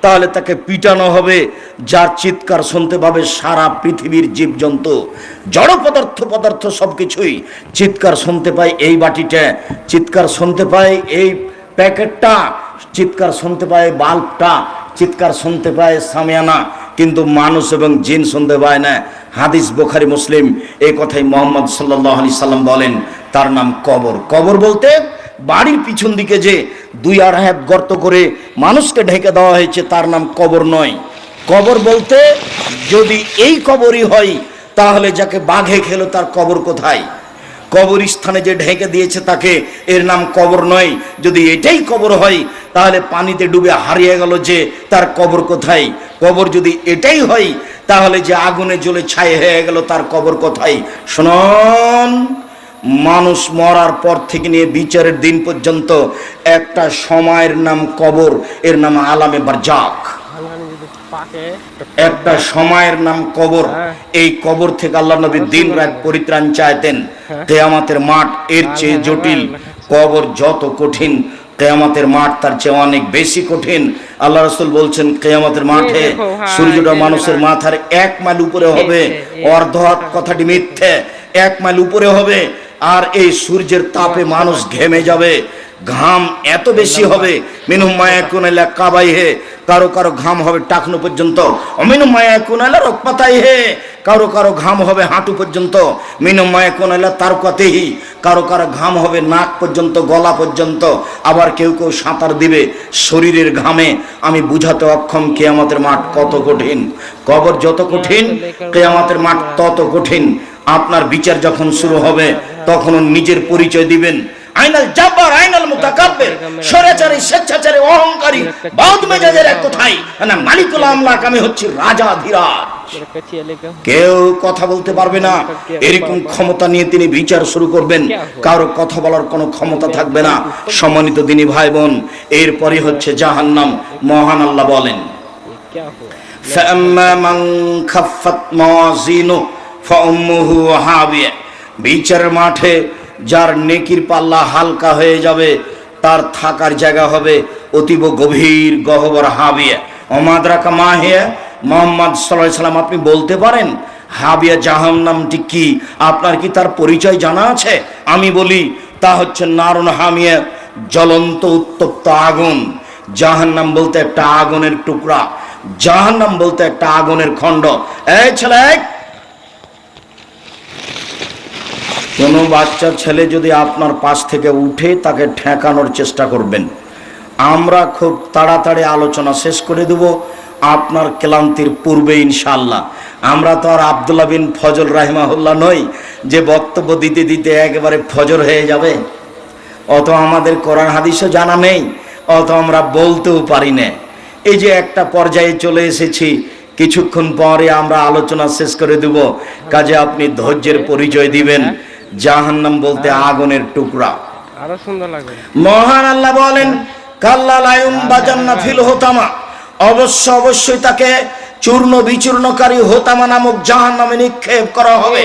তাহলে তাকে পিটানো হবে, যার চিৎকার শুনতে পাবে সারা পৃথিবীর জীবজন্তু, জড় পদার্থ সবকিছুই চিৎকার শুনতে পায় এই বাটিটা, চিৎকার শুনতে পায় এই প্যাকেটটা, চিৎকার শুনতে পায় বাল্বটা, চিৎকার শুনতে পায় সামিয়ানা, কিন্তু মানুষ এবং জিন শুনতে পায় না। হাদিস বুখারী মুসলিম, এই কথাই মুহাম্মদ সাল্লাল্লাহু আলাইহি সাল্লাম বলেন, তার নাম কবর। কবর বলতে বাড়ির পিছন দিকে যে 2-2.5 হাত গর্ত করে মানুষকে ঢেকে দেওয়া হয়েছে তার নাম কবর নয়। কবর বলতে যদি এই কবরই হয় তাহলে যাকে বাঘে খেলো তার কবর কোথায়? কবরস্থানে যে ঢেকে দিয়েছে তাকে, এর নাম কবর নয়। যদি এটাই কবর হয় তাহলে পানিতে ডুবে হারিয়ে গেল যে, তার কবর কোথায়? কবর যদি এটাই হয় তাহলে যে আগুনে জ্বলে ছাই হয়ে গেল তার কবর কোথায়? শুনুন, মানুষ মরার পর থেকে নিয়ে বিচারের দিন পর্যন্ত একটা সময়ের নাম কবর, এর নাম আলামে বারজাক। একটা সময়ের নাম কবর। এই কবর থেকে আল্লাহ নবী দিন রাত পরিত্রাণ চাইতেন। কিয়ামতের মাঠ এর চেয়ে জটিল, কবর যত কঠিন কিয়ামতের মাঠ তার চেয়ে অনেক বেশি কঠিন। আল্লাহ রাসূল বলছেন কিয়ামতের মাঠে সূর্যটা মানুষের মাথার 1 মাইল উপরে হবে। অর্ধহাত কথাটি মিথ্যে, 1 মাইল উপরে হবে। আর এই সূর্যের তাপে মানুষ ঘেমে যাবে, ঘাম এত বেশি হবে, মিনহুম মা ইয়াকুনু ইলা কাবাইহি, কারো কারো ঘাম হবে টাকনু পর্যন্ত, মিনহুম মা ইয়াকুনু ইলা রুকবাতাইহি, কারো কারো ঘাম হবে হাঁটু পর্যন্ত, মিনহুম মা ইয়াকুনু ইলা তারকাতিহি, কারো কারো ঘাম হবে নাক পর্যন্ত, গলা পর্যন্ত। আবার কেউ কেউ সাঁতার দিবে শরীরের ঘামে। আমি বুঝাতে অক্ষম কিয়ামতের মাঠ কত কঠিন। কবর যত কঠিন কিয়ামতের মাঠ তত কঠিন। আপনার বিচার যখন শুরু হবে তখন নিজের পরিচয় দিবেন। আইনাল জাব্বার আইনাল মুতাকাব্বির, স্বৈরাচারী, স্বেচ্ছাচারী, অহংকারী, বাউদ মেজাজের এক কথাই না, মালিকুল আমলাক, আমি হচ্ছি রাজা ধীরাজ। কেউ কথা বলতে পারবে না। এরকম ক্ষমতা নিয়ে তিনি বিচার শুরু করবেন, কারো কথা বলার কোনো ক্ষমতা থাকবে না। সম্মানিত দিনী ভাই বোন, এরপরই হচ্ছে জাহান্নাম। মহান আল্লাহ বলেন, ফাআম্মা মান খাফফাত মাওয়াজিনুহু ফাউম্মুহু হাবিয়া, বিচারের মাঠে যার নেকির পাল্লা হালকা হয়ে যাবে তার থাকার জায়গা হবে অতীব গভীর গহ্বর হাবিয়া। ওমাদরাকা মা হিয়া, মুহাম্মদ সাল্লাল্লাহু আলাইহি সাল্লাম আপনি বলতে পারেন হাবিয়া জাহান্নামটি কি? আপনার কি তার পরিচয় জানা আছে? আমি বলি তা হচ্ছে নারুন হামিয়া, জ্বলন্ত উত্তপ্ত আগুন। জাহান্নাম বলতে একটা আগুনের টুকরা, জাহান্নাম বলতে একটা আগুনের খণ্ড। এই ছেলে, কোনো বাচ্চা ছেলে যদি আপনার পাশ থেকে উঠে তাকে ঠেকানোর চেষ্টা করবেন। আমরা খুব তাড়াতাড়ি আলোচনা শেষ করে দেব আপনার ক্লান্তির পূর্বে ইনশাআল্লাহ। আমরা তো আর আব্দুল্লাহ বিন ফজল রাহিমাহুল্লাহ নই যে বক্তব্য দিতে দিতে একেবারে ফজর হয়ে যাবে। অত আমাদের কোরআন হাদিসও জানা নেই, অত আমরা বলতেও পারি না। এই যে একটা পর্যায়ে চলে এসেছি, কিছুক্ষণ পরে আমরা আলোচনা শেষ করে দেব। কাজে আপনি ধৈর্যের পরিচয় দিবেন। জাহান্নাম বলতে আগুনের টুকরা। আরো সুন্দর লাগবে। মহান আল্লাহ বলেন, কাল্লা লা ইউমবাজান্না ফিল হোতামা, অবশ্যই তাকে চূর্ণ বিচূর্ণকারী হোতামা নামক জাহান্নামে নিক্ষেপ করা হবে।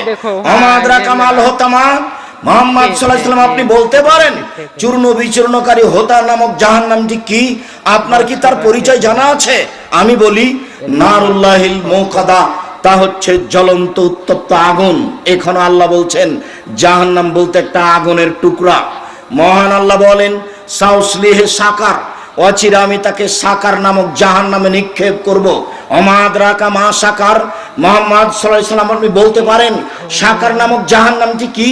আমাদরা কামাল হোতামা, মুহাম্মদ সাল্লাল্লাহু আলাইহি ওয়াসাল্লাম আপনি বলতে পারেন চূর্ণ বিচূর্ণকারী হোতা নামক জাহান্নামটি কি? আপনার কি তার পরিচয় জানা আছে? আমি বলি নারুল্লাহিল মুকাদা, তা হচ্ছে জ্বলন্ত উত্তপ্ত আগুন। এখানে আল্লাহ বলছেন জাহান্নাম বলতে একটা আগুনের টুকরা। মহান আল্লাহ বলেন সাউসলিহে সাকার, অচিরে আমি তাকে সাকার নামক জাহান্নামে নিক্ষেপ করব। অমাদরাকা মা সাকার, মুহাম্মদ সাল্লাল্লাহু আলাইহি ওয়াসাল্লাম আপনি বলতে পারেন সাকার নামক জাহান্নামটি কি?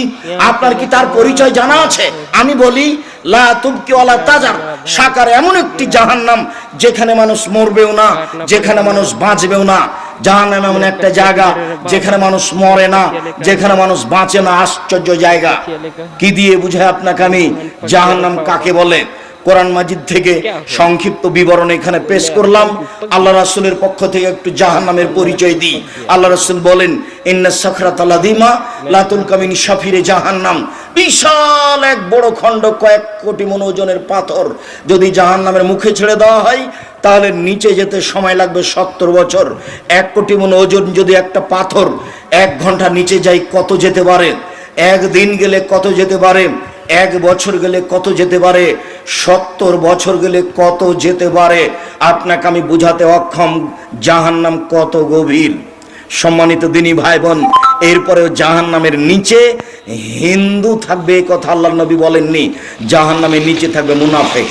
আপনার কি তার পরিচয় জানা আছে? আমি বলি লা তুবকি ওয়ালা তাজার, সাকার এমন একটি জাহান্নাম যেখানে মানুষ মরবেও না, যেখানে মানুষ বাঁচবেও না। জাহান্নাম এমন একটা জায়গা যেখানে মানুষ মরে না, যেখানে মানুষ বাঁচে না। আশ্চর্য জায়গা। কি দিয়ে বুঝাই আপনাকে আমি জাহান্নাম কাকে বলে? কোরআন মাজিদ থেকে সংক্ষিপ্ত বিবরণ এখানে পেশ করলাম। আল্লাহ রাসূলের পক্ষ থেকে একটু জাহান্নামের পরিচয় দিই। আল্লাহ রাসূল বলেন ইন্না সাখরাতাল আযীমা লা তুলকা মিন শাফিরে জাহান্নাম, বিশাল এক বড় খণ্ড, কয়েক কোটি মণ ওজনের পাথর যদি জাহান্নামের মুখে ছেড়ে দেওয়া হয় তাহলে নিচে যেতে সময় লাগবে 70 বছর। 1 কোটি মণ ওজন যদি একটা পাথর 1 ঘন্টা নিচে যায় কত যেতে পারে? 1 দিন গেলে কত যেতে পারে? 1 বছর গেলে কত যেতে পারে, 70 বছর গেলে কত যেতে পারে, আপনাকে আমি বুঝাতে অক্ষম জাহান্নাম কত গভীর। সম্মানিত দিনী ভাই বোন, এরপরেও জাহান্নামের নিচে হিন্দু থাকবে, এই কথা আল্লাহর নবী বলেননি। জাহান্নামের নিচে থাকবে মুনাফিক।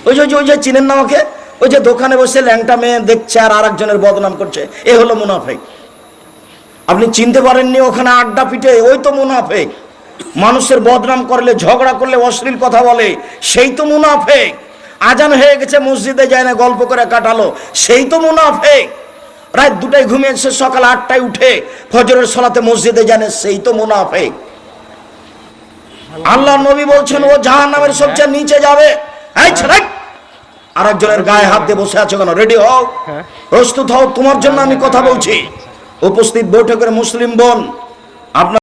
ওই যে চিনেন না আমাকে, ওই যে দোকানে বসে ল্যাংটা মেয়ে দেখছে আর আরেকজনের বদনাম করছে, এ হলো মুনাফিক। আপনি চিনতে পারেননি, ওখানে আড্ডা পিটে, ওই তো মুনাফিক। মানুষের বদনাম করলে, ঝগড়া করলে, অশ্লীল কথা বলে, সেই তো মুনাফিক। আজান হয়ে গেছে, মসজিদে যায় না, গল্প করে কাটালো, সেই তো মুনাফিক। রাত 2টায় ঘুমিয়েছে, সকাল 8টায় উঠে ফজরের সালাতে মসজিদে যায় না, সেই তো মুনাফিক। আল্লাহ নবী বলছেন ও জাহান্নামের সবচেয়ে নিচে যাবে। এই ছেলে, আরেকজনের গায়ে হাত দিয়ে বসে আছো কেন? রেডি হও, প্রস্তুত হও, তোমার জন্য আমি কথা বলছি। উপস্থিত বৈঠকের মুসলিম বোন, আপনার